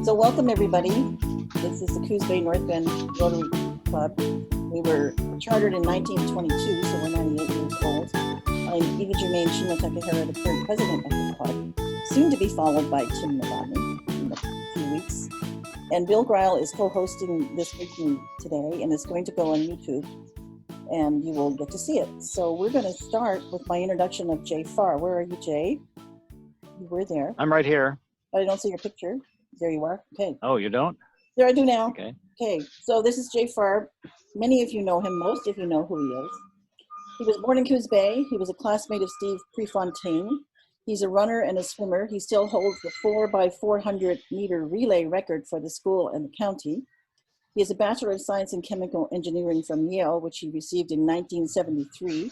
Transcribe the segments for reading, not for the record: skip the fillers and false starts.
So welcome everybody. This is the Coos Bay North Bend Rotary Club. We were chartered in 1922, so we're 98 years old. I'm Eva Germaine Shimatakahara, the current president of the club, soon to be followed by Tim Novotny in a few weeks. And Bill Greil is co-hosting this with me today, and it's going to go on YouTube, and you will get to see it. So we're going to start with my introduction of Jay Farr. Where are you, Jay? You were there. I'm right here. But I don't see your picture. There you are. Okay. Oh, you don't? There I do now. Okay. Okay. So this is Jay Farr. Many of you know him. Most of you know who he is. He was born in Coos Bay. He was a classmate of Steve Prefontaine. He's a runner and a swimmer. He still holds the 4x400 meter relay record for the school and the county. He has a Bachelor of Science in Chemical Engineering from Yale, which he received in 1973.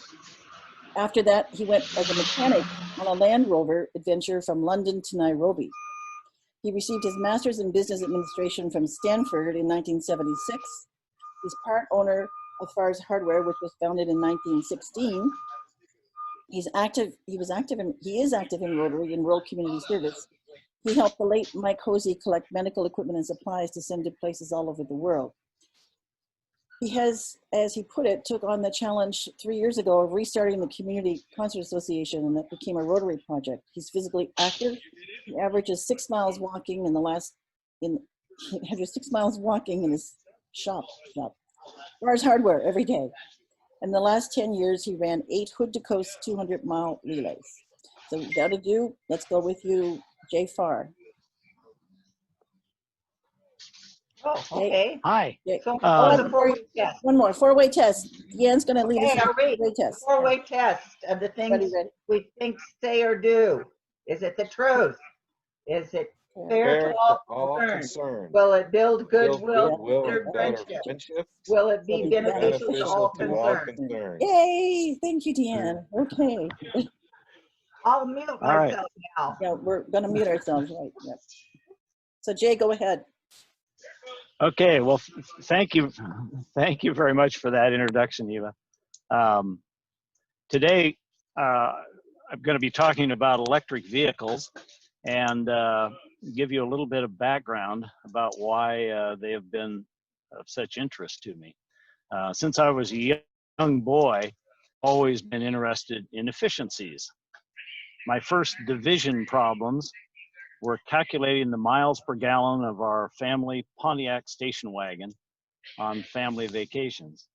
After that, he went as a mechanic on a Land Rover adventure from London to Nairobi. He received his Master's in Business Administration from Stanford in 1976. He's part owner of Farr's Hardware, which was founded in 1916. He is active in Rotary and World Community Service. He helped the late Mike Hosey collect medical equipment and supplies to send to places all over the world. He has, as he put it, took on the challenge 3 years ago of restarting the Community Concert Association, and that became a Rotary project. He's physically active. He averages 6 miles walking he averages 6 miles walking in his shop. Farr's Hardware every day. In the last 10 years, he ran 8 hood-to-coast 200-mile relays. So without ado, let's go with you, Jay Farr. Oh, okay. Hi. So, the four-way test. One more, four-way test. Deanne's going to lead us Okay, through I'll read. four-way test. Four-way test of the things Ready. we think, say, or do. Is it the truth? Is it fair to all concerned? Will it build goodwill and friendship? Will it be beneficial to all concerned? Yay! Thank you, Deanne. Okay. I'll mute myself now. Yeah, we're going to mute ourselves, right? Yep. So Jay, go ahead. Okay. Well, thank you. Thank you very much for that introduction, Eva. Today, I'm going to be talking about electric vehicles and give you a little bit of background about why they have been of such interest to me. Since I was a young boy, always been interested in efficiencies. My first division problems were calculating the miles per gallon of our family Pontiac station wagon on family vacations.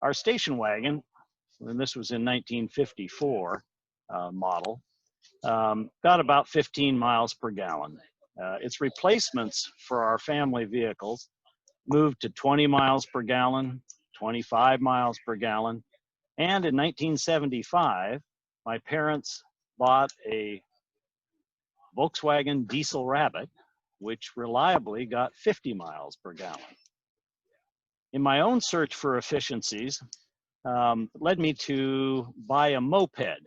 Our station wagon, and this was in 1954 model, got about 15 miles per gallon. Its replacements for our family vehicles moved to 20 miles per gallon, 25 miles per gallon, and in 1975, my parents bought a Volkswagen Diesel Rabbit, which reliably got 50 miles per gallon. In my own search for efficiencies, led me to buy a moped,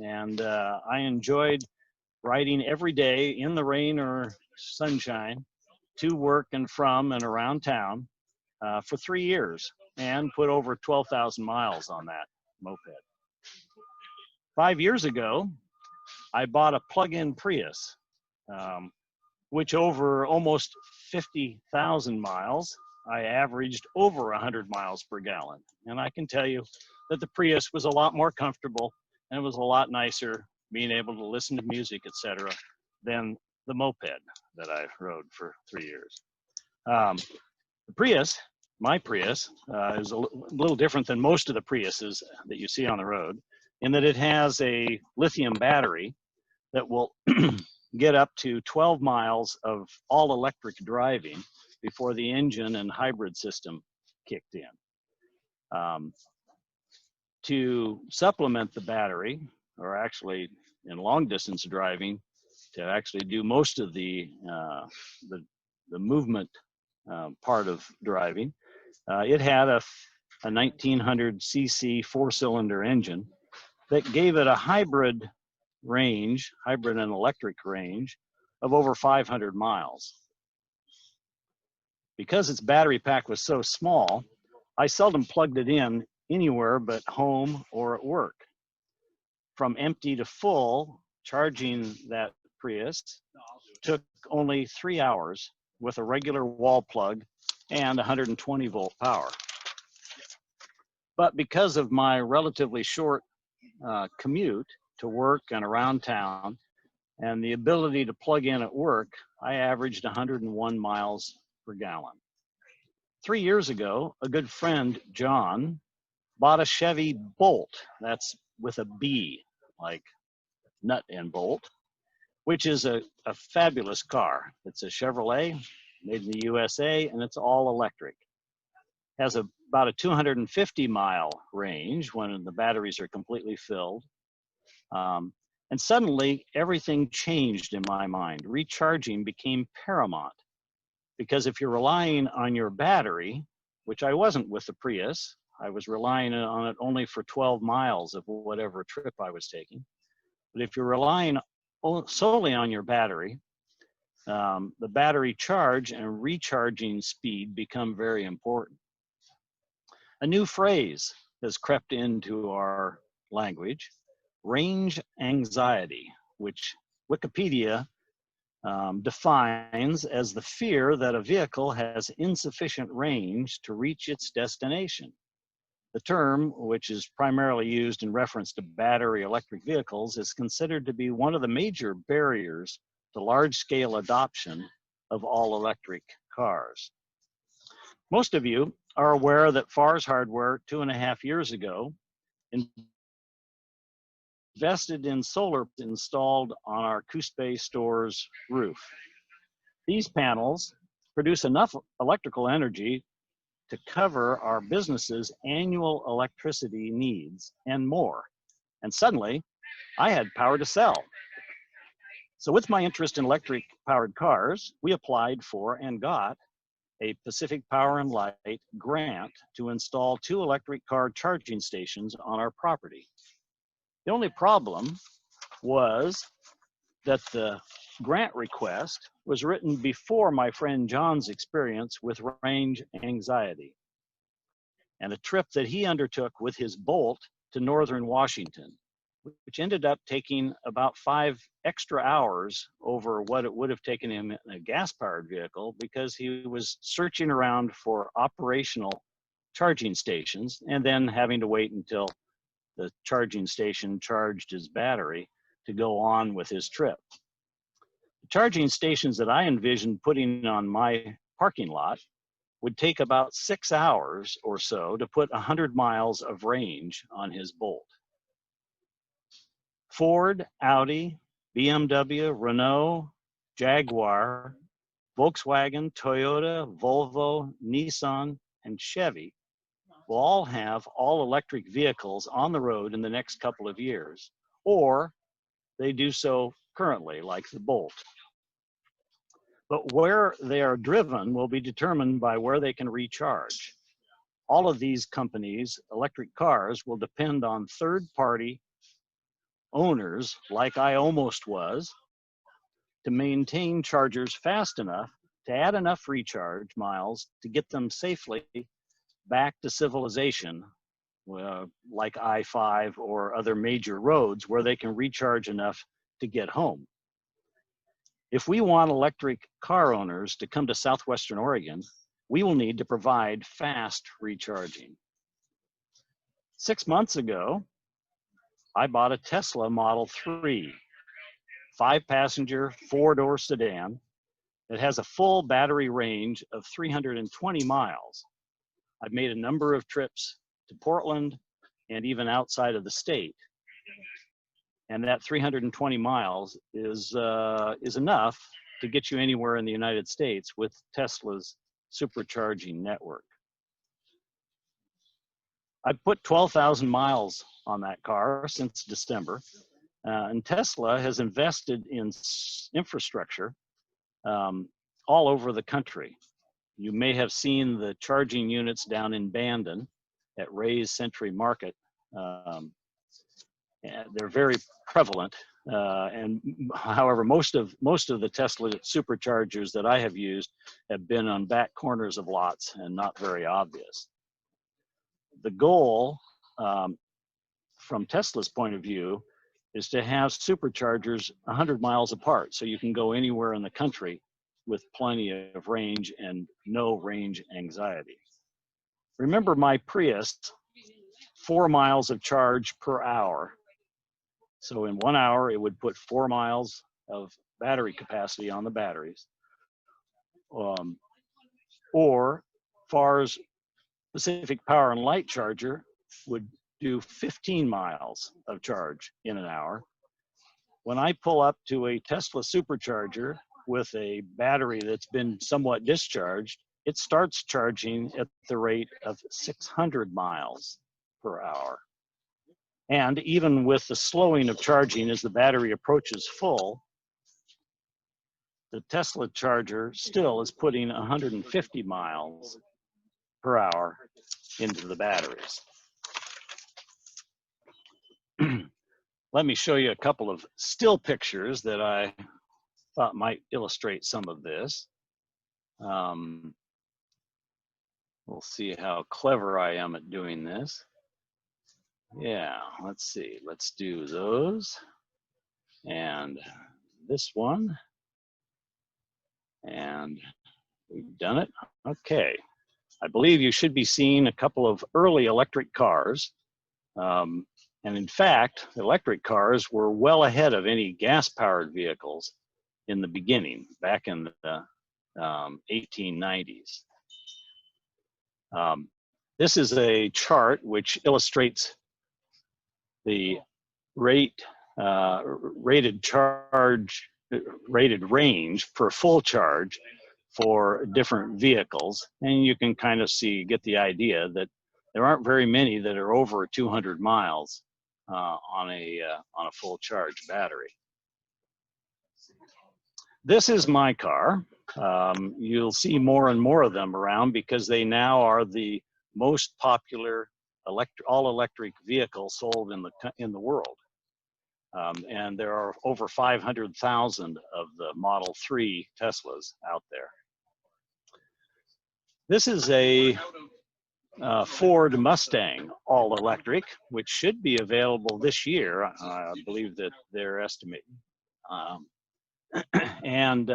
and I enjoyed riding every day in the rain or sunshine to work and from and around town for 3 years, and put over 12,000 miles on that moped. 5 years ago, I bought a plug-in Prius, which over almost 50,000 miles, I averaged over 100 miles per gallon. And I can tell you that the Prius was a lot more comfortable and it was a lot nicer being able to listen to music, etc., than the moped that I rode for 3 years. The Prius, my Prius, is a little different than most of the Priuses that you see on the road, in that it has a lithium battery that will get up to 12 miles of all electric driving before the engine and hybrid system kicked in. To supplement the battery, or actually in long distance driving, to actually do most of the movement part of driving, it had a 1900cc 4-cylinder engine that gave it a hybrid and electric range of over 500 miles. Because its battery pack was so small, I seldom plugged it in anywhere but home or at work. From empty to full, charging that Prius took only 3 hours with a regular wall plug and 120 volt power. But because of my relatively short commute to work and around town and the ability to plug in at work, I averaged 101 miles per gallon. 3 years ago, a good friend, John, bought a Chevy Bolt. That's with a B, like nut and bolt, which is a fabulous car. It's a Chevrolet, made in the USA, and it's all electric. Has about a 250-mile range when the batteries are completely filled. And suddenly, everything changed in my mind. Recharging became paramount. Because if you're relying on your battery, which I wasn't with the Prius, I was relying on it only for 12 miles of whatever trip I was taking. But if you're relying solely on your battery, the battery charge and recharging speed become very important. A new phrase has crept into our language, range anxiety, which Wikipedia defines as the fear that a vehicle has insufficient range to reach its destination. The term, which is primarily used in reference to battery electric vehicles, is considered to be one of the major barriers to large-scale adoption of all-electric cars. Most of you are aware that Farr's Hardware 2.5 years ago invested in solar installed on our Coos Bay store's roof. These panels produce enough electrical energy to cover our business's annual electricity needs and more. And suddenly, I had power to sell. So with my interest in electric powered cars, we applied for and got a Pacific Power and Light grant to install 2 electric car charging stations on our property. The only problem was that the grant request was written before my friend John's experience with range anxiety and a trip that he undertook with his Bolt to northern Washington, which ended up taking about 5 extra hours over what it would have taken him in a gas-powered vehicle because he was searching around for operational charging stations and then having to wait until the charging station charged his battery to go on with his trip. The charging stations that I envisioned putting on my parking lot would take about 6 hours or so to put 100 miles of range on his Bolt. Ford, Audi, BMW, Renault, Jaguar, Volkswagen, Toyota, Volvo, Nissan, and Chevy will all have all-electric vehicles on the road in the next couple of years, or they do so currently, like the Bolt. But where they are driven will be determined by where they can recharge. All of these companies' electric cars will depend on third-party owners, like I almost was, to maintain chargers fast enough to add enough recharge miles to get them safely back to civilization, like I-5 or other major roads where they can recharge enough to get home. If we want electric car owners to come to Southwestern Oregon, we will need to provide fast recharging. 6 months ago, I bought a Tesla Model 3, 5-passenger, 4-door sedan. It has a full battery range of 320 miles. I've made a number of trips to Portland and even outside of the state. And that 320 miles is enough to get you anywhere in the United States with Tesla's supercharging network. I've put 12,000 miles on that car since December, and Tesla has invested in infrastructure all over the country. You may have seen the charging units down in Bandon at Ray's Century Market. They're very prevalent, and however, most of the Tesla superchargers that I have used have been on back corners of lots and not very obvious. The goal, from Tesla's point of view, is to have superchargers 100 miles apart, so you can go anywhere in the country with plenty of range and no range anxiety. Remember my Prius, 4 miles of charge per hour. So in 1 hour, it would put 4 miles of battery capacity on the batteries. Or Farr's Pacific Power and Light charger would do 15 miles of charge in an hour. When I pull up to a Tesla supercharger with a battery that's been somewhat discharged, it starts charging at the rate of 600 miles per hour. And even with the slowing of charging as the battery approaches full, the Tesla charger still is putting 150 miles per hour into the batteries. Let me show you a couple of still pictures that I thought might illustrate some of this. We'll see how clever I am at doing this. Yeah, let's see. Let's do those. And this one. And we've done it. Okay. I believe you should be seeing a couple of early electric cars. And in fact, electric cars were well ahead of any gas-powered vehicles in the beginning, back in the 1890s. This is a chart which illustrates the rated range per full charge for different vehicles, and you can kind of get the idea that there aren't very many that are over 200 miles on a full charge battery. This is my car. You'll see more and more of them around because they now are the most popular all-electric vehicle sold in the world. And there are over 500,000 of the Model 3 Teslas out there. This is a Ford Mustang all-electric, which should be available this year. I believe that they're estimating. And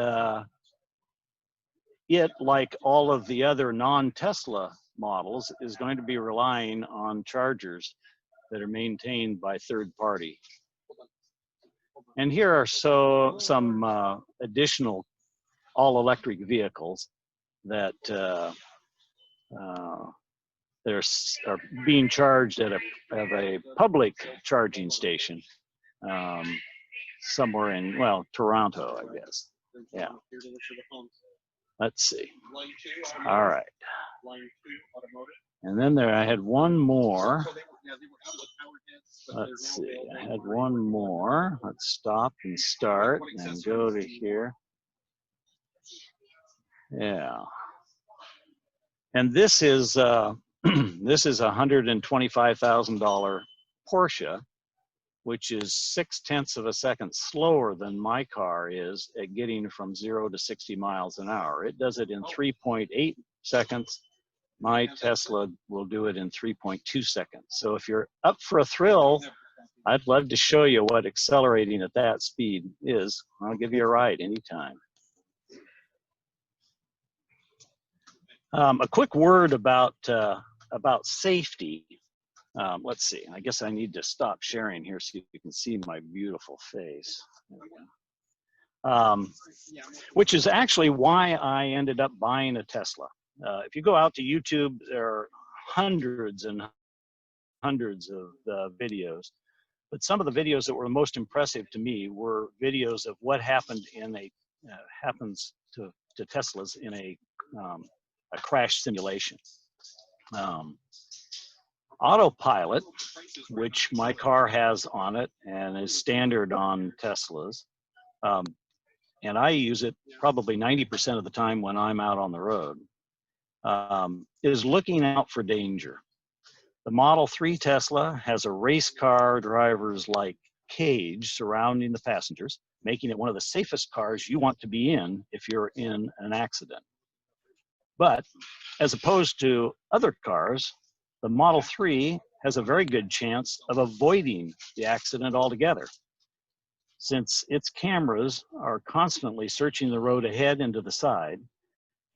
it, like all of the other non-Tesla models, is going to be relying on chargers that are maintained by third party. And here are some additional all-electric vehicles that are being charged at a public charging station somewhere in, well, Toronto, I guess. Yeah. Let's see. All right. And then I had one more. Let's see. I had one more. Let's stop and start and go to here. Yeah. And this is this is a $125,000 Porsche, which is 0.6 of a second slower than my car is at getting from 0 to 60 miles an hour. It does it in 3.8 seconds. My Tesla will do it in 3.2 seconds. So if you're up for a thrill, I'd love to show you what accelerating at that speed is. I'll give you a ride anytime. A quick word about safety. Let's see, I guess I need to stop sharing here so you can see my beautiful face. There we go. Which is actually why I ended up buying a Tesla. If you go out to YouTube, there are hundreds and hundreds of videos. But some of the videos that were most impressive to me were videos of what happened in happens to Teslas in a crash simulation. Autopilot, which my car has on it and is standard on Teslas, and I use it probably 90% of the time when I'm out on the road, is looking out for danger. The Model 3 Tesla has a race car driver's-like cage surrounding the passengers, making it one of the safest cars you want to be in if you're in an accident. But as opposed to other cars, the Model 3 has a very good chance of avoiding the accident altogether. since its cameras are constantly searching the road ahead and to the side,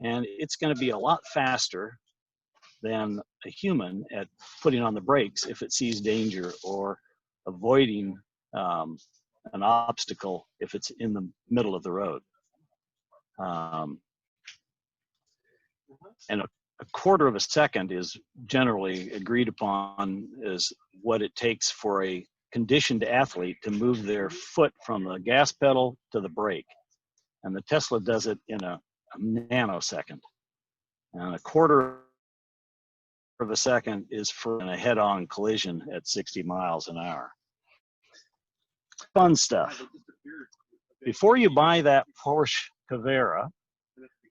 and it's going to be a lot faster than a human at putting on the brakes if it sees danger or avoiding an obstacle if it's in the middle of the road. And a quarter of a second is generally agreed upon as what it takes for a conditioned athlete to move their foot from the gas pedal to the brake. And the Tesla does it in a nanosecond. And a quarter of a second is for a head-on collision at 60 miles an hour. Fun stuff. Before you buy that Porsche Carrera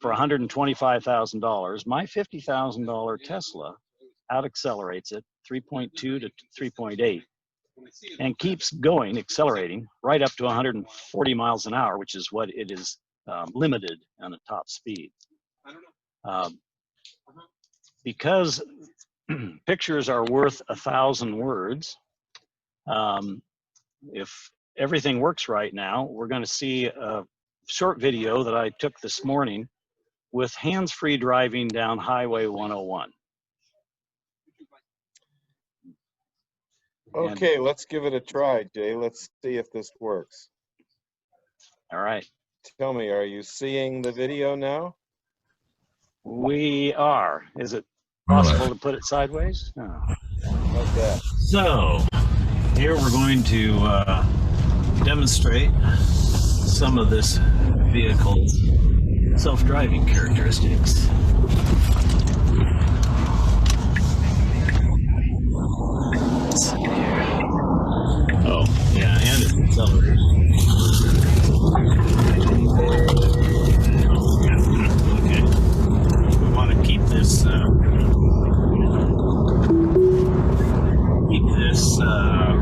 for $125,000, my $50,000 Tesla out-accelerates it 3.2 to 3.8 and keeps going, accelerating right up to 140 miles an hour, which is what it is limited on the top speed. Because pictures are worth 1,000 words, if everything works right now, we're going to see a short video that I took this morning with hands-free driving down Highway 101. Okay, let's give it a try, Jay. Let's see if this works. All right. Tell me, are you seeing the video now? We are. Is it possible to put it sideways? No. How's that? So, here we're going to demonstrate some of this vehicle's self-driving characteristics. Let's see here. Oh, yeah, and it's accelerating. Okay. We want to keep this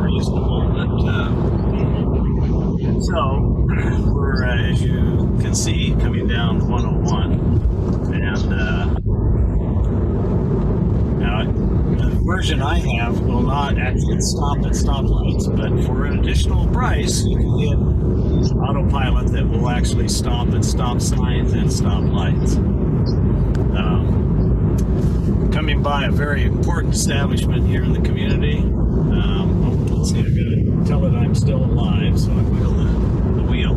reasonable, but so we're as you can see coming down 101, and now the version I have will not actually stop at stoplights, but for an additional price you can get autopilot that will actually stop at stop signs and stoplights. Coming by a very important establishment here in the community. Let's see, I've got to tell it I'm still alive, so I wheel the wheel.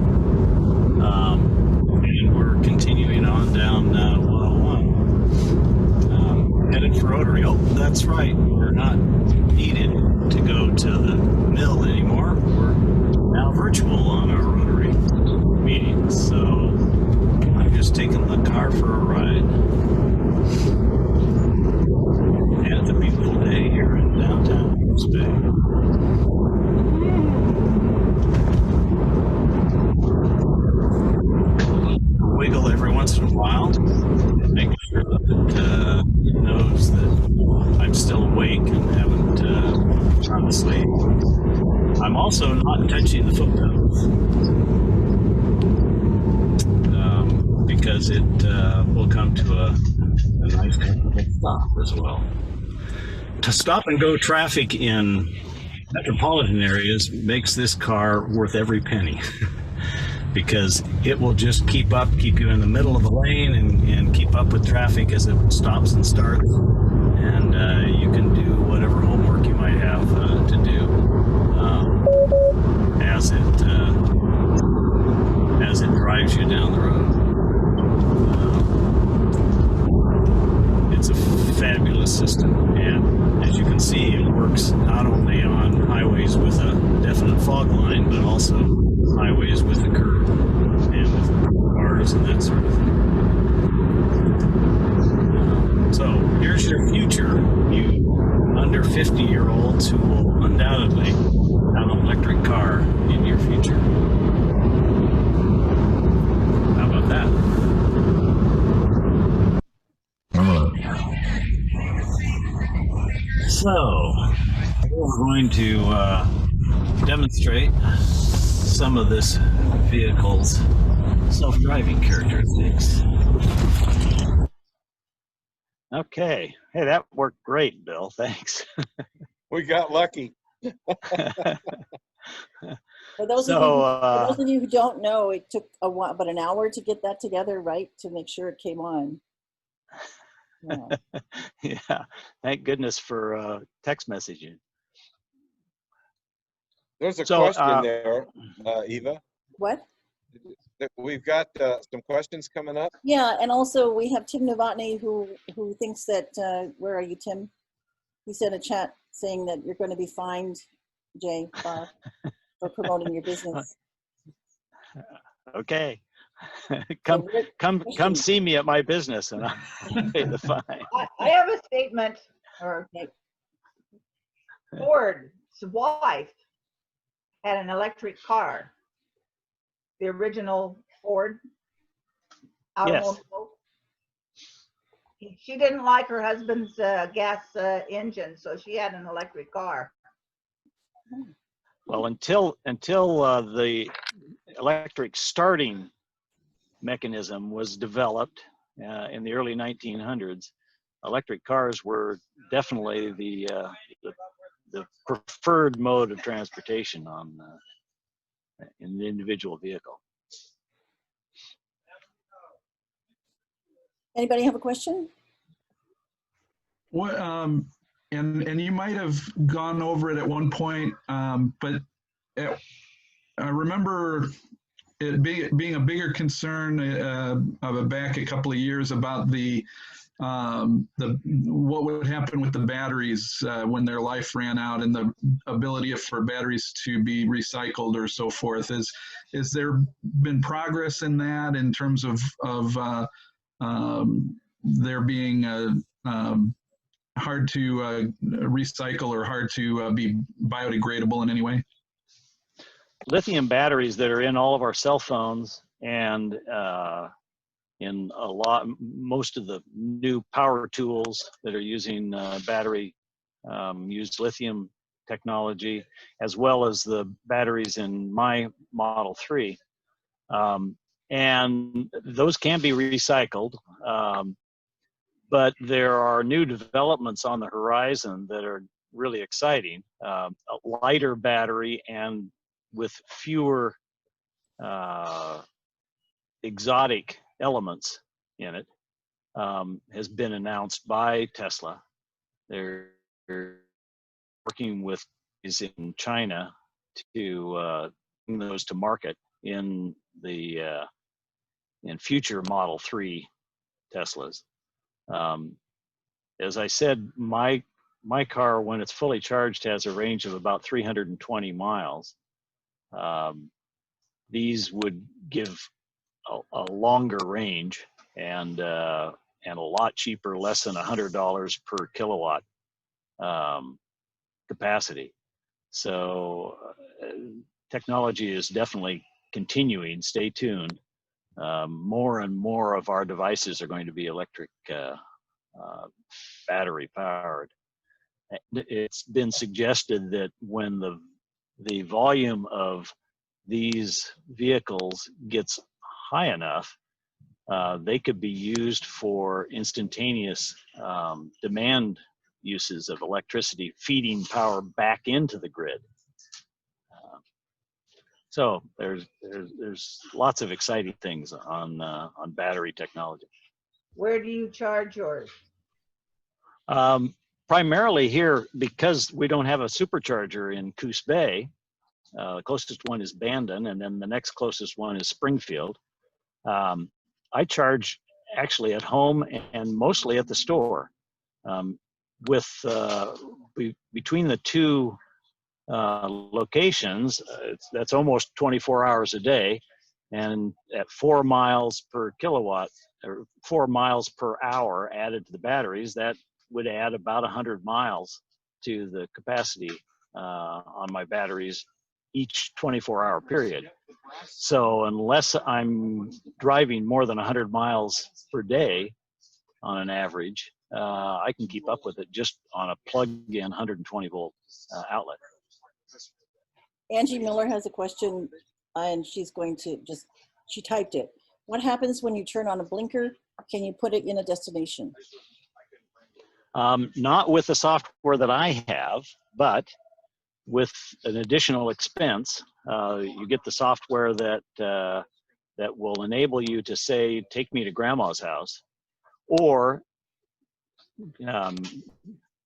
And we're continuing on down 101. Headed for Rotary. Oh, that's right. We're not needed to go to the mill anymore. We're now virtual on our Rotary meetings, so I'm just taking the car for a ride. And it's a beautiful day here in downtown Coos Bay. Wiggle every once in a while, making sure that it knows that I'm still awake and haven't gone to sleep. I'm also not touching the foot pedals because it will come to a nice comfortable stop as well. To stop and go traffic in metropolitan areas makes this car worth every penny because it will just keep you in the middle of the lane and keep up with traffic as it stops and starts, and you can do whatever homework you might have to do as it drives you down the road. It's a fabulous system, and as you can see, it works not only on highways with a definite fog line, but also highways with a curve and with cars and that sort of thing. So here's your future, you under 50-year-olds who will undoubtedly have an electric car in your future. How about that? So, we're going to demonstrate some of this vehicle's self-driving characteristics. Okay. Hey, that worked great, Bill. Thanks. We got lucky. For those of you who don't know, it took about an hour to get that together, right? To make sure it came on. Yeah. Yeah, thank goodness for text messaging. There's a question there, Eva. What? We've got some questions coming up. Yeah, and also we have Tim Novotny who thinks that, where are you, Tim? He sent a chat saying that you're going to be fined, Jay Farr, for promoting your business. Okay. Come see me at my business and I'll pay the fine. I have a statement. Ford's wife had an electric car. The original Ford automobile. Yes. She didn't like her husband's gas engine, so she had an electric car. Well, until the electric starting mechanism was developed in the early 1900s, electric cars were definitely the preferred mode of transportation in the individual vehicle. Anybody have a question? What and you might have gone over it at one point, but I remember it being a bigger concern back a couple of years about what would happen with the batteries when their life ran out and the ability for batteries to be recycled or so forth. Is there been progress in that in terms of there being hard to recycle or hard to be biodegradable in any way? Lithium batteries that are in all of our cell phones and in most of the new power tools that are using battery use lithium technology, as well as the batteries in my Model 3. And those can be recycled, but there are new developments on the horizon that are really exciting. A lighter battery and with fewer exotic elements in it has been announced by Tesla. They're working with is in China to bring those to market in the in future Model 3 Teslas. As I said, my car, when it's fully charged, has a range of about 320 miles. These would give a longer range and a lot cheaper, less than $100 per kilowatt capacity. So technology is definitely continuing. Stay tuned. More and more of our devices are going to be electric battery powered. It's been suggested that when the volume of these vehicles gets high enough, they could be used for instantaneous demand uses of electricity, feeding power back into the grid. So there's lots of exciting things on battery technology. Where do you charge yours? Primarily here, because we don't have a supercharger in Coos Bay. The closest one is Bandon, and then the next closest one is Springfield. I charge actually at home and mostly at the store. Between the two locations, that's almost 24 hours a day, and at 4 miles per kilowatt or 4 miles per hour added to the batteries, that would add about 100 miles to the capacity on my batteries each 24-hour period. So unless I'm driving more than 100 miles per day on an average, I can keep up with it just on a plug-in 120 volt outlet. Angie Miller has a question, and she's going to she typed it. What happens when you turn on a blinker? Can you put it in a destination? Not with the software that I have, but with an additional expense, you get the software that that will enable you to say, take me to grandma's house, or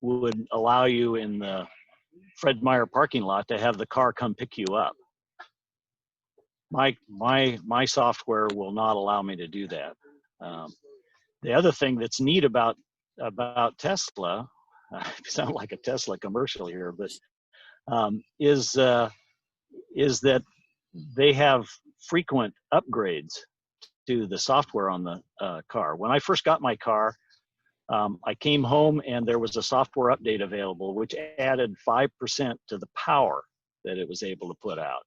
would allow you in the Fred Meyer parking lot to have the car come pick you up. My software will not allow me to do that. The other thing that's neat about Tesla, I sound like a Tesla commercial here, but is that they have frequent upgrades to the software on the car. When I first got my car, I came home and there was a software update available, which added 5% to the power that it was able to put out.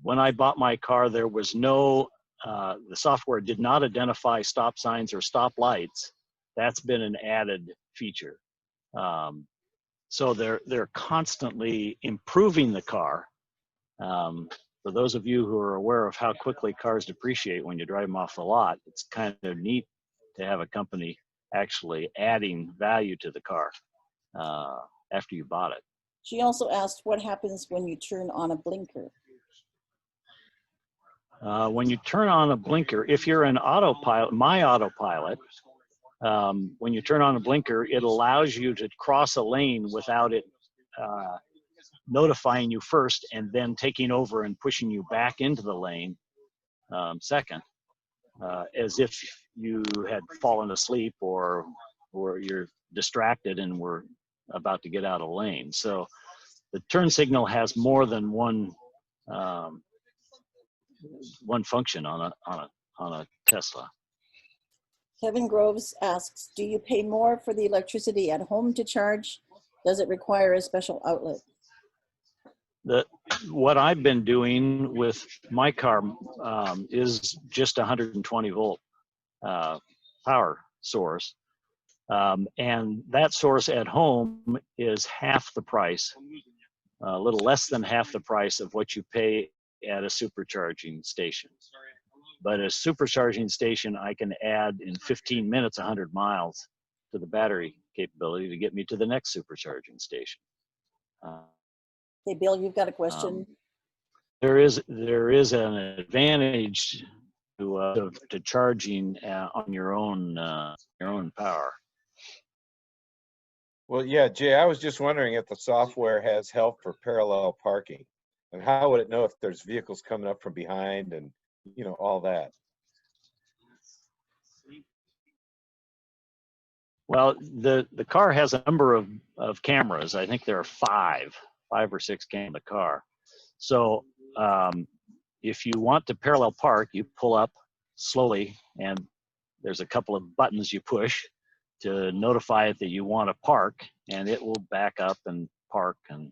When I bought my car, there was no, the software did not identify stop signs or stop lights. That's been an added feature. So they're constantly improving the car. For those of you who are aware of how quickly cars depreciate when you drive them off the lot, it's kind of neat to have a company actually adding value to the car after you bought it. She also asked what happens when you turn on a blinker. When you turn on a blinker, if you're an autopilot, my autopilot, when you turn on a blinker, it allows you to cross a lane without it notifying you first and then taking over and pushing you back into the lane second, as if you had fallen asleep or you're distracted and were about to get out of lane. So the turn signal has more than one function on a Tesla. Kevin Groves asks, do you pay more for the electricity at home to charge? Does it require a special outlet? What I've been doing with my car is just 120 volt power source. And that source at home is half the price, a little less than half the price of what you pay at a supercharging station. But a supercharging station, I can add in 15 minutes 100 miles to the battery capability to get me to the next supercharging station. Hey, Bill, you've got a question. There is an advantage to charging on your own power. Well, yeah, Jay, I was just wondering if the software has help for parallel parking, and how would it know if there's vehicles coming up from behind and, you know, all that? Well, the car has a number of cameras. I think there are five or six cameras in the car. So if you want to parallel park, you pull up slowly, and there's a couple of buttons you push to notify it that you want to park, and it will back up and park and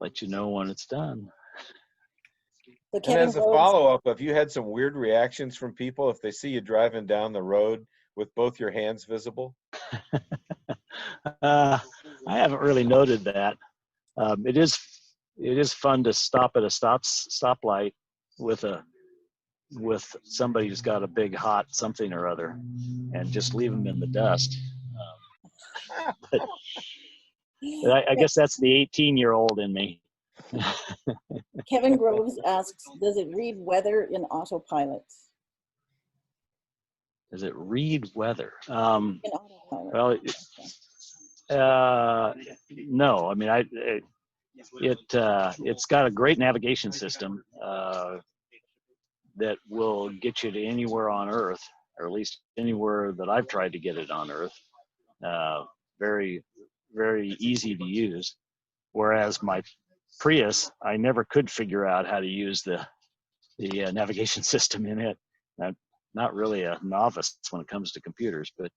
let you know when it's done. So and as a follow-up, have you had some weird reactions from people if they see you driving down the road with both your hands visible? I haven't really noted that. It is fun to stop at a stoplight with somebody who's got a big hot something or other and just leave them in the dust. But I guess that's the 18-year-old in me. Kevin Groves asks, does it read weather in autopilot? Does it read weather? In autopilot. Well, no. I mean, it's got a great navigation system that will get you to anywhere on Earth, or at least anywhere that I've tried to get it on Earth. Very, very easy to use. Whereas my Prius, I never could figure out how to use the navigation system in it. I'm not really a novice when it comes to computers, but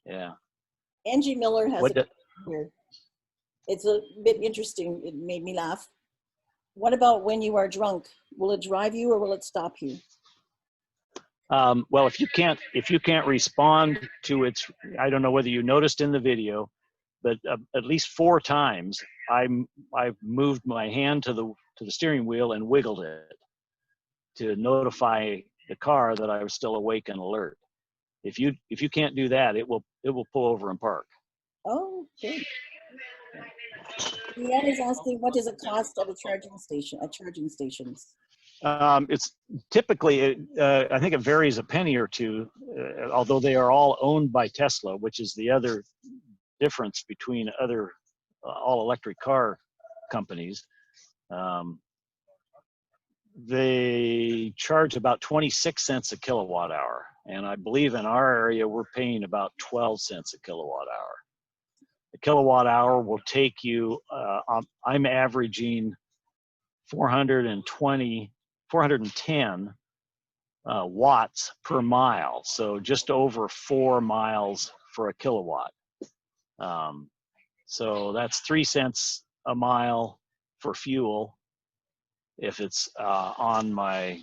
yeah. Angie Miller has a question here. It's a bit interesting. It made me laugh. What about when you are drunk? Will it drive you or will it stop you? Well, if you can't respond to its, I don't know whether you noticed in the video, but at least 4 times I've moved my hand to the steering wheel and wiggled it to notify the car that I was still awake and alert. If you can't do that, it will pull over and park. Oh, good. Leanne is asking, what is the cost of a charging station, at charging stations? It's typically, I think it varies a penny or two, although they are all owned by Tesla, which is the other difference between other all-electric car companies. They charge about 26 cents a kilowatt hour. And I believe in our area, we're paying about 12 cents a kilowatt hour. The kilowatt hour will take you, I'm averaging 410 watts per mile. So just over 4 miles for a kilowatt. So that's 3 cents a mile for fuel. If it's on my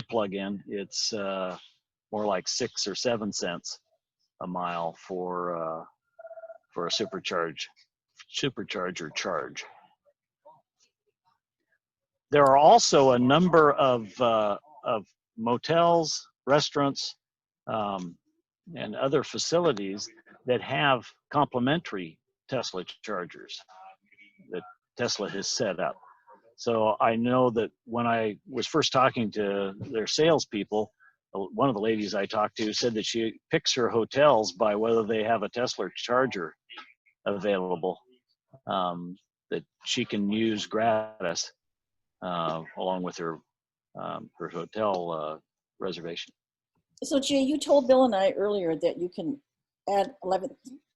plug-in, it's more like 6 or 7 cents a mile for a supercharger charge. There are also a number of motels, restaurants, and other facilities that have complimentary Tesla chargers that Tesla has set up. So I know that when I was first talking to their salespeople, one of the ladies I talked to said that she picks her hotels by whether they have a Tesla charger available that she can use gratis along with her hotel reservation. So Jay, you told Bill and I earlier that you can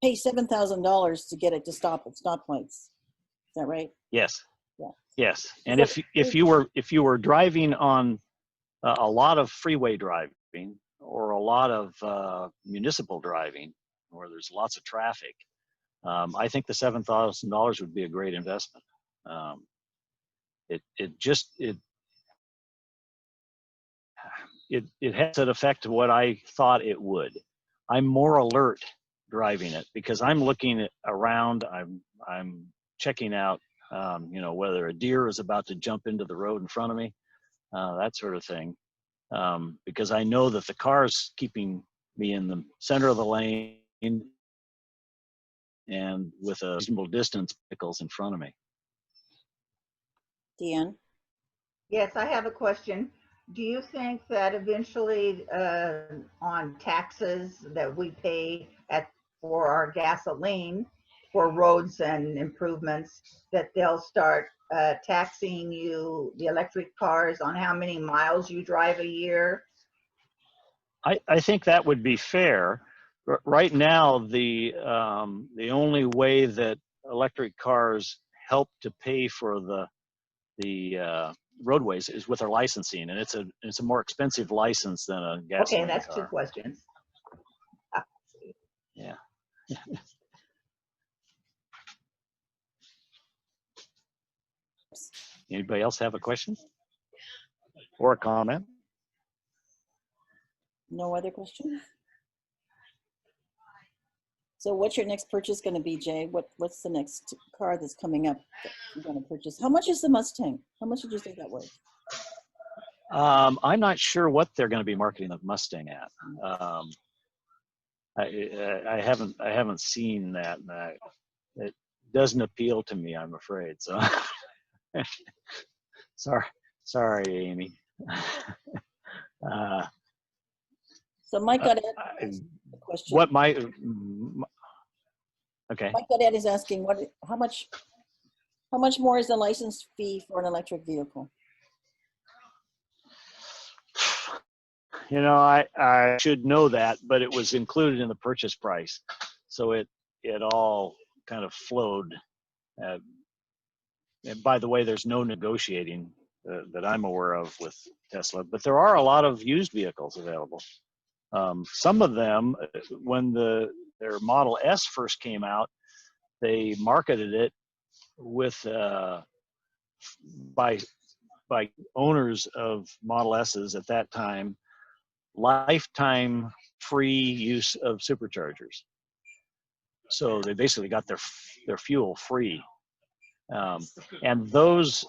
pay $7,000 to get it to stop at stoplights. Is that right? Yes. Yeah. Yes. And if you were driving on a lot of freeway driving or a lot of municipal driving where there's lots of traffic, I think the $7,000 would be a great investment. It has an effect to what I thought it would. I'm more alert driving it because I'm looking around. I'm checking out, whether a deer is about to jump into the road in front of me, that sort of thing, because I know that the car's keeping me in the center of the lane and with a reasonable distance vehicles in front of me. Deanne? Yes, I have a question. Do you think that eventually on taxes that we pay for our gasoline for roads and improvements, that they'll start taxing you, the electric cars, on how many miles you drive a year? I think that would be fair. Right now, the only way that electric cars help to pay for the roadways is with our licensing, and it's a more expensive license than a gasoline Okay, that's car. 2 questions. Yeah. Anybody else have a question or a comment? No other questions? So what's your next purchase going to be, Jay? What's the next car that's coming up that you're going to purchase? How much is the Mustang? How much did you say that was? I'm not sure what they're going to be marketing the Mustang at. I haven't seen that. It doesn't appeal to me, I'm afraid. So sorry, Amy. So Mike got a question. What my okay. Mike Godet is asking how much more is the license fee for an electric vehicle? You know, I should know that, but it was included in the purchase price, so it all kind of flowed. And by the way, there's no negotiating that I'm aware of with Tesla, but there are a lot of used vehicles available. Some of them, when their Model S first came out, they marketed it with by owners of Model S's at that time, lifetime free use of superchargers. So they basically got their fuel free. And those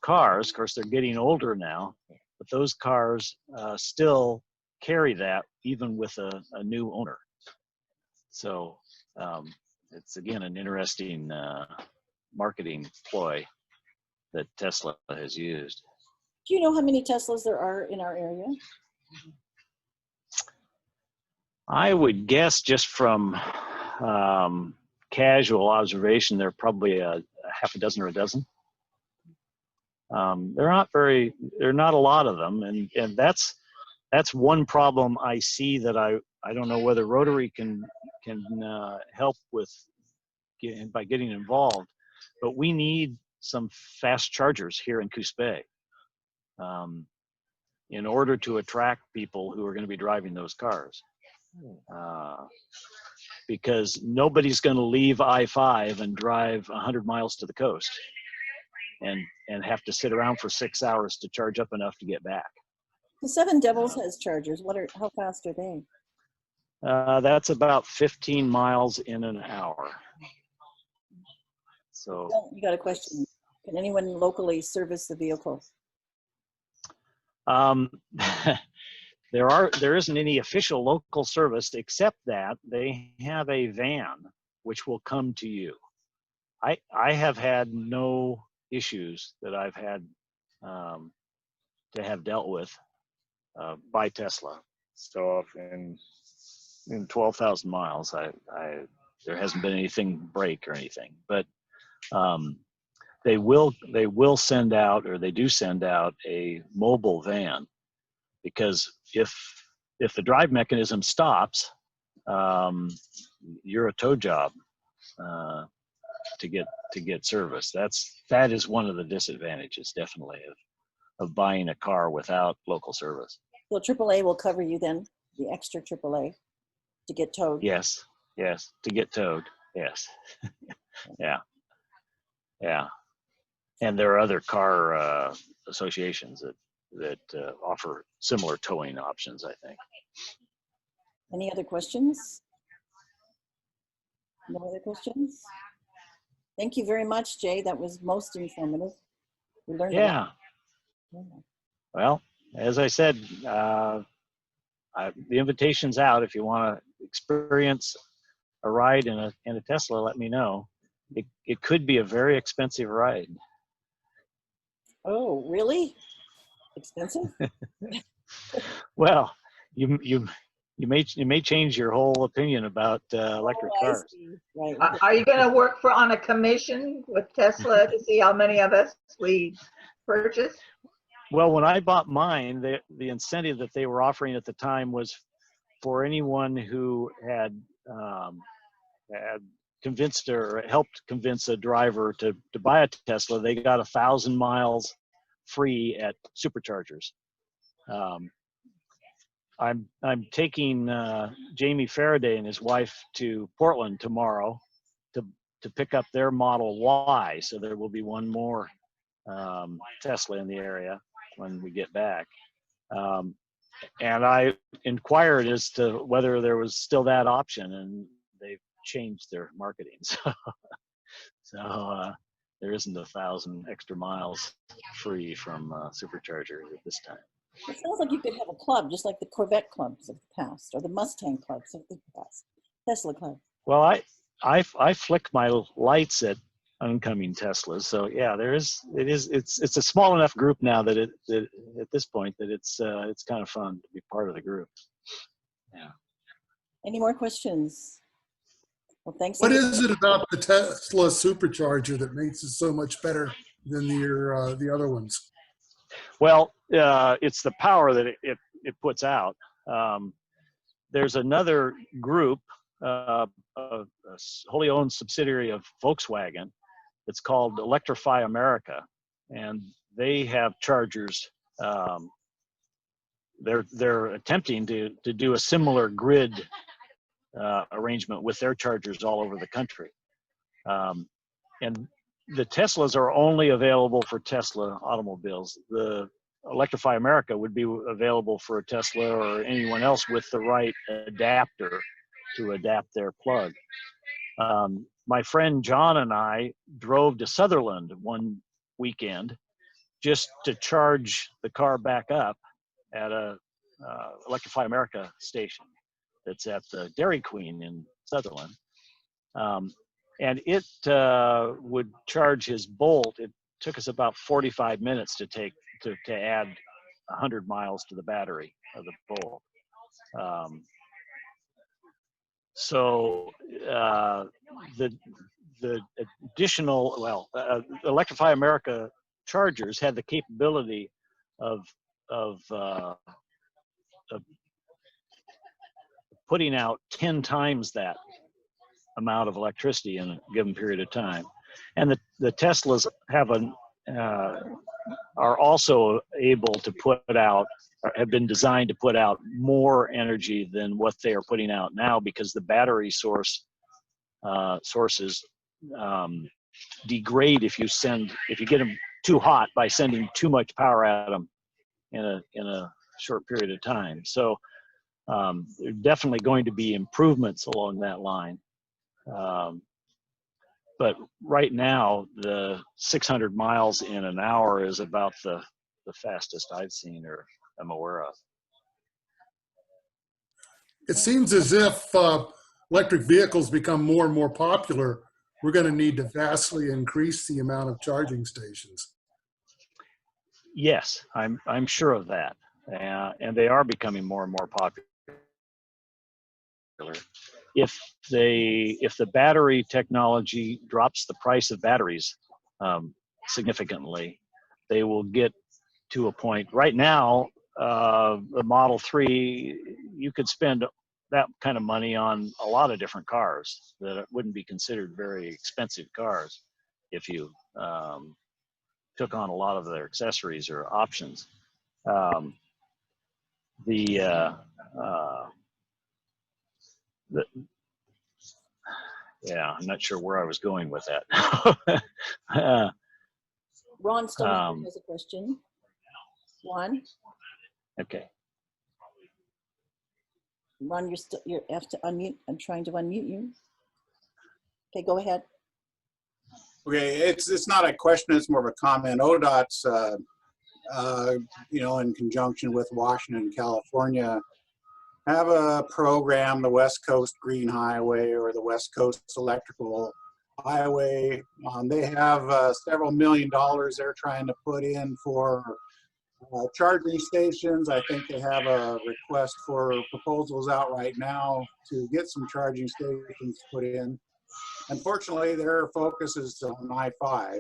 cars, of course, they're getting older now, but those cars still carry that even with a new owner. So it's again an interesting marketing ploy that Tesla has used. Do you know how many Teslas there are in our area? I would guess just from casual observation, there are probably a half a dozen or a dozen. There are not a lot of them, and that's one problem I see that I don't know whether Rotary can help with by getting involved, but we need some fast chargers here in Coos Bay in order to attract people who are going to be driving those cars. Because nobody's going to leave I-5 and drive 100 miles to the coast and have to sit around for 6 hours to charge up enough to get back. The Seven Devils has chargers. How fast are they? That's about 15 miles in an hour. So you got a question. Can anyone locally service the vehicle? There isn't any official local service except that they have a van which will come to you. I have had no issues that I've had to have dealt with by Tesla. So in 12,000 miles, there hasn't been anything break or anything. But they will send out, or they do send out, a mobile van, because if the drive mechanism stops, you're a tow job to get service. That is one of the disadvantages, definitely, of buying a car without local service. So AAA will cover you then, the extra AAA, to get towed? Yes, to get towed, yes. Yeah. And there are other car associations that offer similar towing options, I think. Any other questions? No other questions? Thank you very much, Jay. That was most informative. We learned a lot. Well, as I said, the invitation's out. If you want to experience a ride in a Tesla, let me know. It could be a very expensive ride. Oh, really? Expensive? Well, you may change your whole opinion about electric cars. Right. Are you going to work on a commission with Tesla to see how many of us we purchase? Well, when I bought mine, the incentive that they were offering at the time was for anyone who had convinced or helped convince a driver to buy a Tesla, they got 1,000 miles free at superchargers. I'm taking Jamie Faraday and his wife to Portland tomorrow to pick up their Model Y. So there will be one more Tesla in the area when we get back. And I inquired as to whether there was still that option, and they've changed their marketing. So there isn't 1,000 extra miles free from superchargers at this time. It sounds like you could have a club, just like the Corvette clubs of the past, or the Mustang clubs of the past. Tesla club. Well, I flick my lights at oncoming Teslas, so yeah, it's a small enough group now that at this point that it's kind of fun to be part of the group. Yeah. Any more questions? Well, thanks. What is it about the Tesla supercharger that makes it so much better than the other ones? Well, it's the power that it puts out. There's another group, a wholly owned subsidiary of Volkswagen. It's called Electrify America, and they have chargers. They're attempting to do a similar grid arrangement with their chargers all over the country. And the Teslas are only available for Tesla automobiles. The Electrify America would be available for a Tesla or anyone else with the right adapter to adapt their plug. My friend John and I drove to Sutherland one weekend just to charge the car back up at a Electrify America station that's at the Dairy Queen in Sutherland. And it would charge his Bolt. It took us about 45 minutes to add 100 miles to the battery of the Bolt. So the additional, Electrify America chargers had the capability of putting out 10 times that amount of electricity in a given period of time. And the Teslas are also able to put out, have been designed to put out more energy than what they are putting out now, because the battery sources degrade if you get them too hot by sending too much power at them in a short period of time. So there are definitely going to be improvements along that line. But right now, the 600 miles in an hour is about the fastest I've seen or am aware of. It seems as if electric vehicles become more and more popular, we're going to need to vastly increase the amount of charging stations. Yes, I'm sure of that, and they are becoming more and more popular. If the battery technology drops the price of batteries significantly, they will get to a point. Right now, the Model 3, you could spend that kind of money on a lot of different cars that wouldn't be considered very expensive cars if you took on a lot of their accessories or options. Yeah, I'm not sure where I was going with that. Ron still has a question. Ron? Okay. Ron, you have to unmute. I'm trying to unmute you. Okay, go ahead. Okay, it's not a question, it's more of a comment. ODOT's, in conjunction with Washington and California, have a program, the West Coast Green Highway or the West Coast Electrical Highway. They have several $1 million they're trying to put in for charging stations. I think they have a request for proposals out right now to get some charging stations put in. Unfortunately, their focus is on I-5.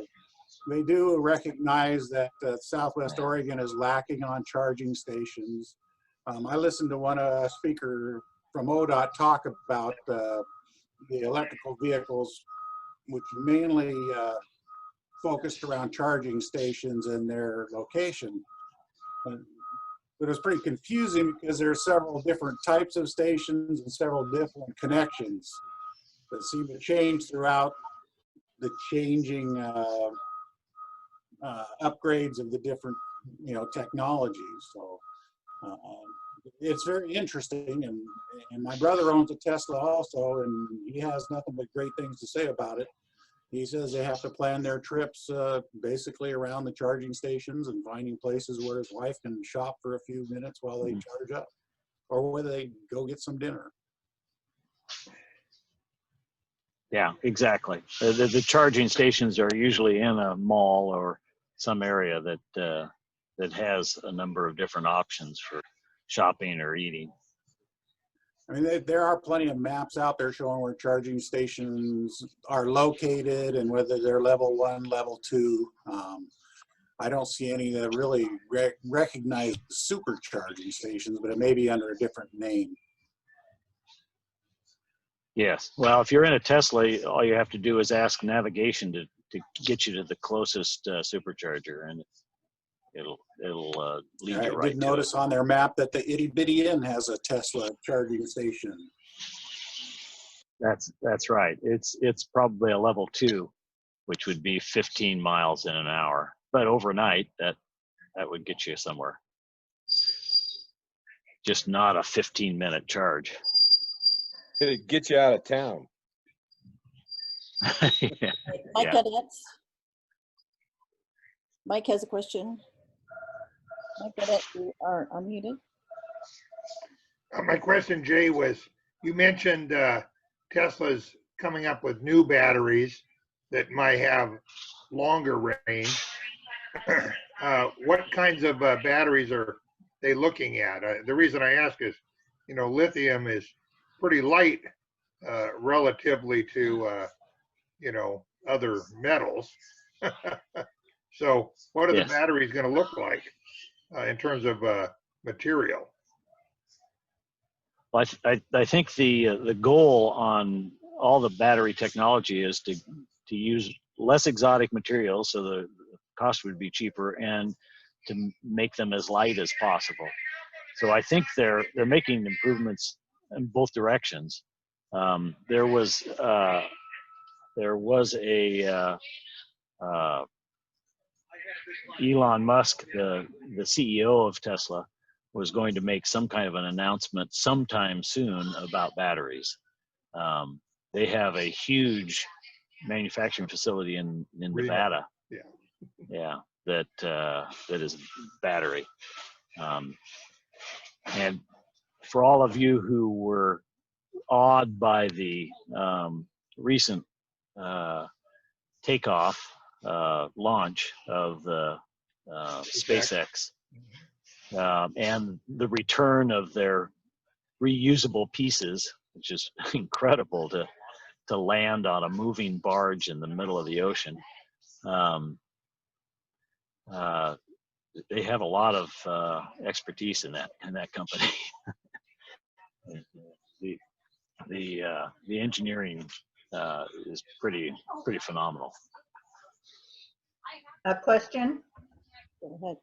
They do recognize that Southwest Oregon is lacking on charging stations. I listened to one speaker from ODOT talk about the electrical vehicles, which mainly focused around charging stations and their location. But it was pretty confusing because there are several different types of stations and several different connections that seem to change throughout the changing upgrades of the different, technologies. So it's very interesting, and my brother owns a Tesla also, and he has nothing but great things to say about it. He says they have to plan their trips basically around the charging stations and finding places where his wife can shop for a few minutes while they charge up, or whether they go get some dinner. Yeah, exactly. The charging stations are usually in a mall or some area that has a number of different options for shopping or eating. I mean, there are plenty of maps out there showing where charging stations are located and whether they're level 1, level 2. I don't see any that really recognize supercharging stations, but it may be under a different name. Yes. Well, if you're in a Tesla, all you have to do is ask navigation to get you to the closest supercharger, and it'll lead you right to it. I did notice on their map that the Itty Bitty Inn has a Tesla charging station. That's right. It's probably a level 2, which would be 15 miles in an hour. But overnight, that would get you somewhere. Just not a 15-minute charge. It'd get you out of town. Yeah. Mike Cadets. Mike has a question. Mike Cadet, you are unmuted. My question, Jay, was you mentioned Tesla's coming up with new batteries that might have longer range. What kinds of batteries are they looking at? The reason I ask is, you know, lithium is pretty light relatively to, you know, other metals. So what are the batteries going to look like in terms of material? Well, I think the goal on all the battery technology is to use less exotic materials, so the cost would be cheaper, and to make them as light as possible. So I think they're making improvements in both directions. There was a Elon Musk, the CEO of Tesla, was going to make some kind of an announcement sometime soon about batteries. They have a huge manufacturing facility in Nevada. Yeah, that is battery. And for all of you who were awed by the recent takeoff launch of the SpaceX and the return of their reusable pieces, which is incredible to land on a moving barge in the middle of the ocean. They have a lot of expertise in that company. The engineering is pretty phenomenal. A question? Go ahead.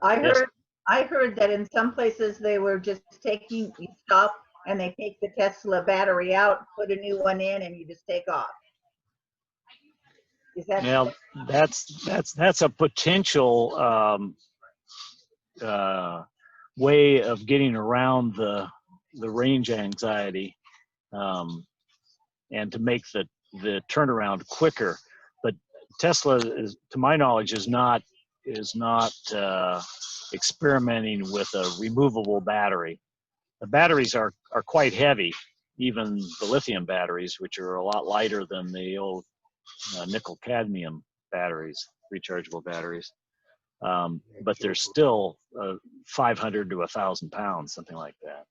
I heard that in some places they were just you stop and they take the Tesla battery out, put a new one in, and you just take off. Is that? Well, that's a potential way of getting around the range anxiety, and to make the turnaround quicker. But Tesla, to my knowledge, is not experimenting with a removable battery. The batteries are quite heavy, even the lithium batteries, which are a lot lighter than the old nickel cadmium batteries, rechargeable batteries. But they're still 500 to 1,000 pounds, something like that.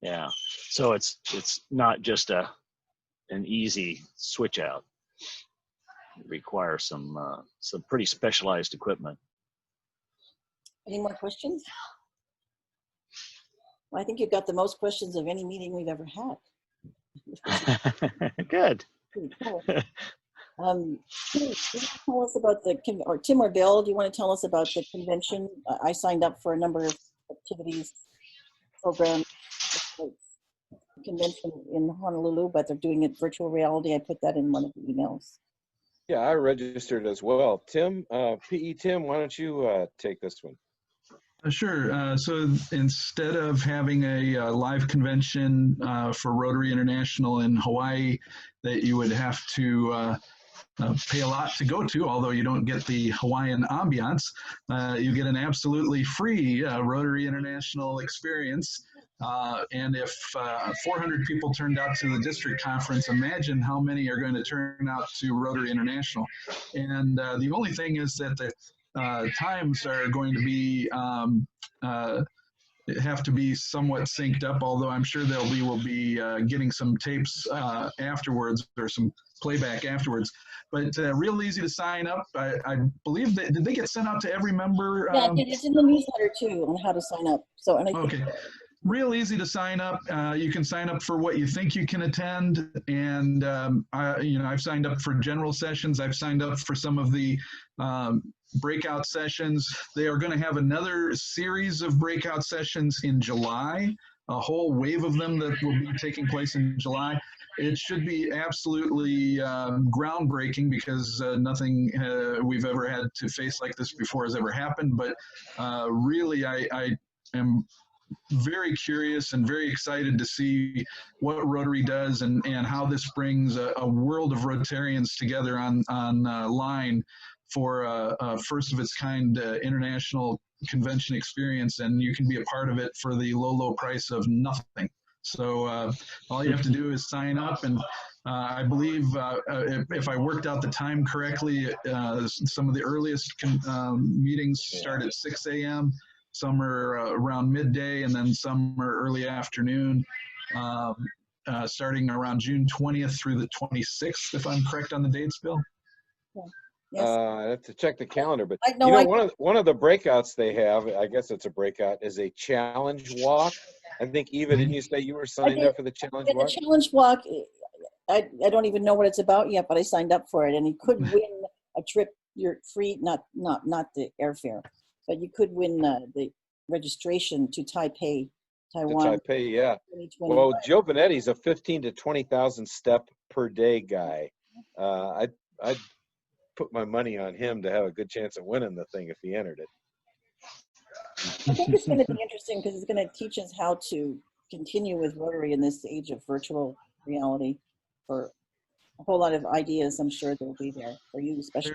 Yeah, so it's not just an easy switch out. It requires some pretty specialized equipment. Any more questions? Well, I think you've got the most questions of any meeting we've ever had. Good. Pretty cool. Can you tell us about or Tim or Bill, do you want to tell us about the convention? I signed up for a number of activities, programs, convention in Honolulu, but they're doing it virtual reality. I put that in one of the emails. Yeah, I registered as well. Tim, PE Tim, why don't you take this one? Sure. So instead of having a live convention for Rotary International in Hawaii that you would have to pay a lot to go to, although you don't get the Hawaiian ambiance, you get an absolutely free Rotary International experience. And if 400 people turned out to the district conference, imagine how many are going to turn out to Rotary International. And the only thing is that the times are going to be have to be somewhat synced up, although I'm sure we'll be getting some tapes afterwards, or some playback afterwards. But real easy to sign up. I believe that, did they get sent out to every member? Yeah, it's in the newsletter too on how to sign up. So, and I think okay. Real easy to sign up. You can sign up for what you think you can attend, and I've signed up for general sessions. I've signed up for some of the breakout sessions. They are going to have another series of breakout sessions in July, a whole wave of them that will be taking place in July. It should be absolutely groundbreaking, because nothing we've ever had to face like this before has ever happened. But really, I am very curious and very excited to see what Rotary does, and how this brings a world of Rotarians together on line for a first of its kind international convention experience. And you can be a part of it for the low price of nothing. So all you have to do is sign up, and I believe if I worked out the time correctly, some of the earliest meetings start at 6 a.m., some are around midday, and then some are early afternoon, starting around June 20th through the 26th, if I'm correct on the dates, Bill. Yeah. Yes. I have to check the calendar, but I know, one of the breakouts they have, I guess it's a breakout, is a challenge walk. I think Eva, didn't you say you were signed up for the challenge walk? The challenge walk, I don't even know what it's about yet, but I signed up for it, and you could win a trip. You're free, not the airfare, but you could win the registration to Taipei, Taiwan. To Taipei, yeah. Well, Joe Benetti's a 15 to 20,000 step per day guy. I'd put my money on him to have a good chance of winning the thing if he entered it. I think it's going to be interesting because it's going to teach us how to continue with Rotary in this age of virtual reality. For a whole lot of ideas, I'm sure they'll be there for you, especially.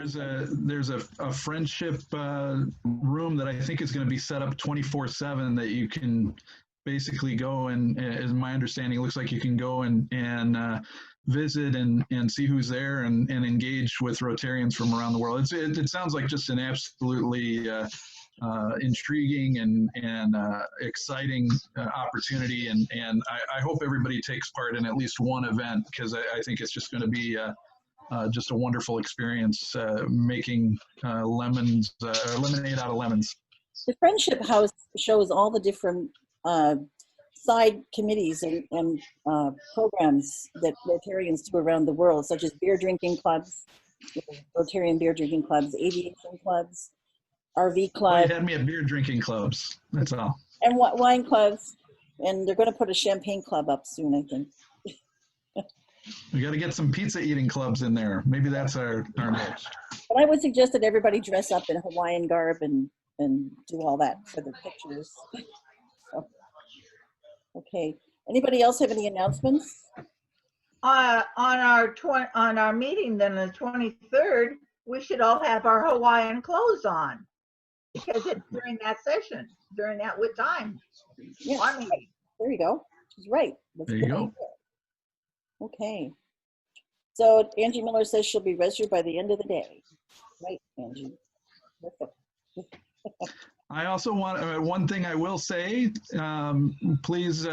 There's a friendship room that I think is going to be set up 24/7 that you can basically go and, as my understanding, it looks like you can go and visit and see who's there and engage with Rotarians from around the world. It sounds like just an absolutely intriguing and exciting opportunity, and I hope everybody takes part in at least one event, because I think it's just going to be just a wonderful experience, making lemonade out of lemons. The Friendship House shows all the different side committees and programs that Rotarians do around the world, such as beer drinking clubs, Rotarian beer drinking clubs, aviation clubs, RV clubs. Well, you had me at beer drinking clubs, that's all. And wine clubs, and they're going to put a champagne club up soon, I think. We got to get some pizza eating clubs in there. Maybe that's our next. But I would suggest that everybody dress up in Hawaiian garb and do all that for the pictures. So, okay. Anybody else have any announcements? On our meeting then, the 23rd, we should all have our Hawaiian clothes on, because it's during that session, during that time. Yes. There you go. She's right. There you go. Okay. So Angie Miller says she'll be registered by the end of the day. Right, Angie? Perfect. I also want, one thing I will say, please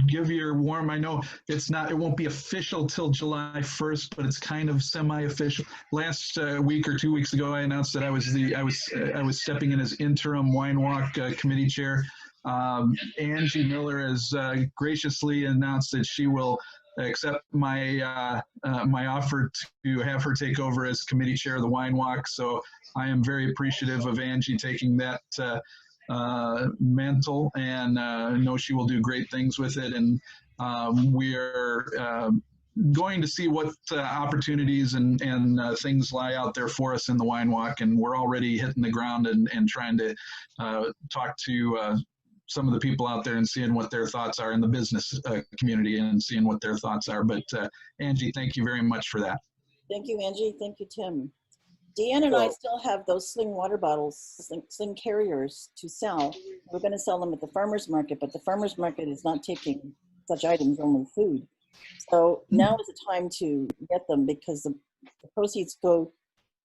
give your warm, I know it won't be official till July 1st, but it's kind of semi-official. Last week or 2 weeks ago, I announced that I was stepping in as interim wine walk committee chair. Angie Miller has graciously announced that she will accept my my offer to have her take over as committee chair of the wine walk. So I am very appreciative of Angie taking that mantle, and know she will do great things with it. And we are going to see what opportunities and things lie out there for us in the wine walk. And we're already hitting the ground and trying to talk to some of the people out there and seeing what their thoughts are in the business community and seeing what their thoughts are. But Angie, thank you very much for that. Thank you, Angie. Thank you, Tim. Deanne and I still have those sling water bottles, sling carriers to sell. We're going to sell them at the farmer's market, but the farmer's market is not taking such items, only food. So now is the time to get them, because the proceeds go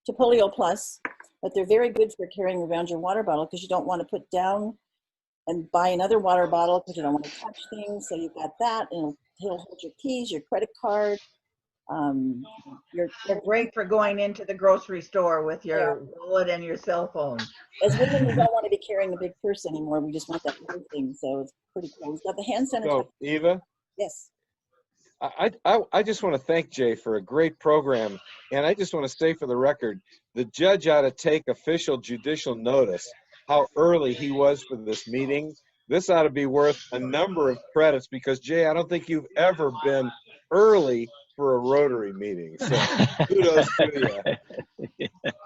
to Polio Plus, but they're very good for carrying around your water bottle, because you don't want to put down and buy another water bottle because you don't want to touch things. So you've got that, and it'll hold your keys, your credit card. They're great for going into the grocery store with your wallet and your cell phone. As women, we don't want to be carrying a big purse anymore. We just want that little thing. So it's pretty cool. We've got the hand sanitizer. So, Eva? Yes. I just want to thank Jay for a great program. And I just want to say for the record, the judge ought to take official judicial notice how early he was for this meeting. This ought to be worth a number of credits, because Jay, I don't think you've ever been early for a Rotary meeting. So kudos to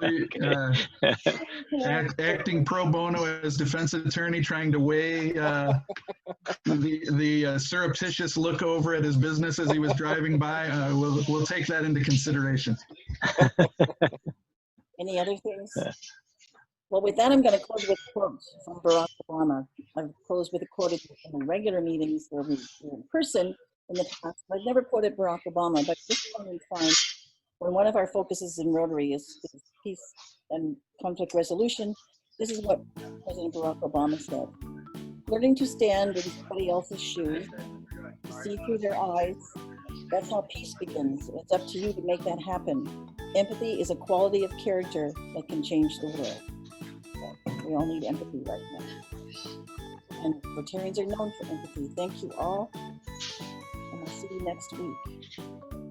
you. Acting pro bono as defense attorney, trying to weigh the surreptitious look over at his business as he was driving by. We'll take that into consideration. Any other things? Well, with that, I'm going to close with a quote from Barack Obama. I've closed with a quote in regular meetings where we were in person in the past. I've never quoted Barack Obama, but this point in time, when one of our focuses in Rotary is peace and conflict resolution, this is what President Barack Obama said. Learning to stand in somebody else's shoes, to see through their eyes, that's how peace begins. It's up to you to make that happen. Empathy is a quality of character that can change the world. We all need empathy right now. And Rotarians are known for empathy. Thank you all, and I'll see you next week.